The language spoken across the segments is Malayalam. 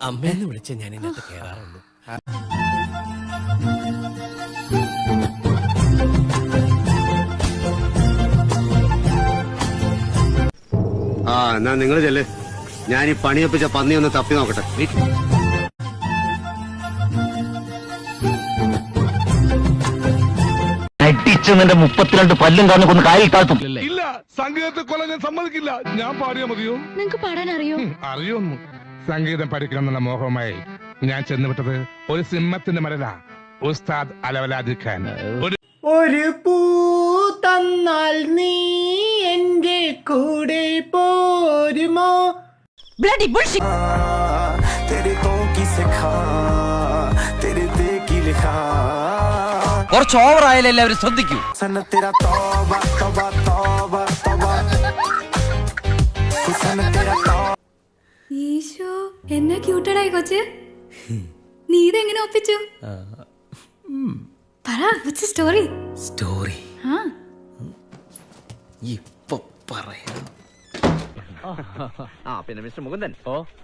അമ്മയെന്ന് വിളിച്ച ഞാൻ ഇതിനകത്ത് കേറാറുള്ളൂ. എന്നാ നിങ്ങൾ ചെല്ല്. ഞാൻ ഈ പണിയൊപ്പിച്ച പന്നി ഒന്ന് തപ്പി നോക്കട്ടെ. നിന്റെ 32 പല്ലും കാരണം കൊന്ന് കാലിൽ താഴ്ത്തും. ഇല്ല, സംഗീതത്തെ കൊല്ലാൻ ഞാൻ സമ്മതിക്കില്ല. ഞാൻ പാടിയാ മതിയോ? നിങ്ങക്ക് പാടാൻ അറിയോ? അറിയോന്നു. സംഗീതം പഠിക്കണമെന്നുള്ള മോഹമായി ഞാൻ ചെന്നുവിട്ടത് ഒരു സിംഹത്തിന്റെ മരല ഉസ്താദ് അലവലാദി ഖാൻ. ഒരു പൂ തന്നാൽ നീ എന്റെ കൂടെ പോരുമോ? കുറച്ച് ഓവറായാലും എല്ലാവരും ശ്രദ്ധിക്കൂ. ഈശോ, എന്നാ ക്യൂട്ടഡായി കൊച്ച്. നീ ഇതെങ്ങനെ ഒപ്പിച്ചു? പറ, സ്റ്റോറി. സ്റ്റോറി ഇപ്പൊ പറയാം. പിന്നെ മിസ്റ്റർ മുകുന്ദൻ,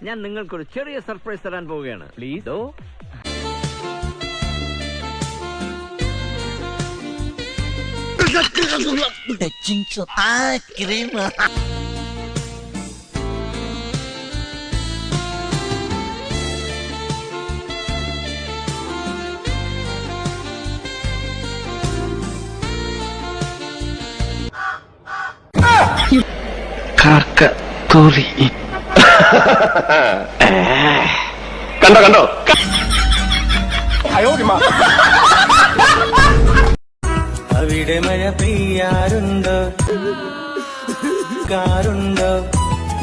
ഞാൻ നിങ്ങൾക്കൊരു ചെറിയ സർപ്രൈസ് തരാൻ പോവുകയാണ്. പ്ലീസ്. കണ്ടോ കണ്ടോ? അവിടെ മഴ പെയ്യാറുണ്ടോ? കാറുണ്ടോ?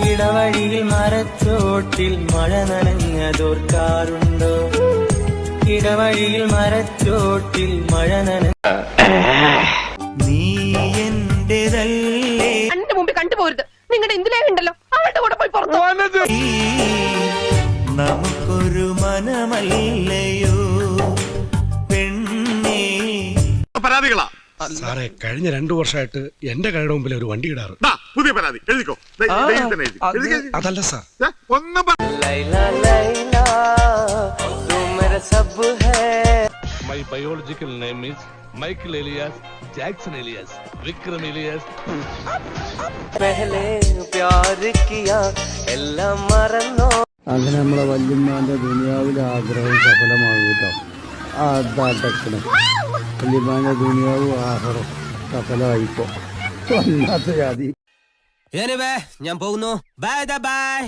ഇടവഴിയിൽ മരച്ചോട്ടിൽ മഴ നനഞ്ഞതോർക്കാറുണ്ടോ? ഇടവഴിയിൽ മരച്ചോട്ടിൽ മഴ നീ എന്റേതല്ലേ? എന്റെ മുമ്പിൽ കണ്ടുപോരുത്. നിങ്ങളുടെ എന്തിലേക്കുണ്ടല്ലോ അവളുടെ കൂടെ പോയി പുറത്തു. നമുക്കൊരു മനമല്ലയോ പെണ്ണേ? പരാതികളാ സാറേ, കഴിഞ്ഞ 2 വർഷമായിട്ട് എന്റെ കടയുടെ മുമ്പിൽ ഒരു വണ്ടി ഇടാറ്. പുതിയ പരാതി എഴുതിക്കോ. അതല്ല sir, my biological name is Michael alias Jackson alias Vikram alias. എല്ലാം മറന്നോ? അങ്ങനെ നമ്മളെ വല്യമ്മാന്റെ ദുനിയാവിലെ ആഗ്രഹം സഫലമാകും. അതാട്ടക്കണം വല്യമ്മാന്റെ ദുനിയാവും ആഹാരം സഫലമായിപ്പോ വല്ലാത്ത ജാതി. ഞാൻ പോകുന്നു. Bye bye.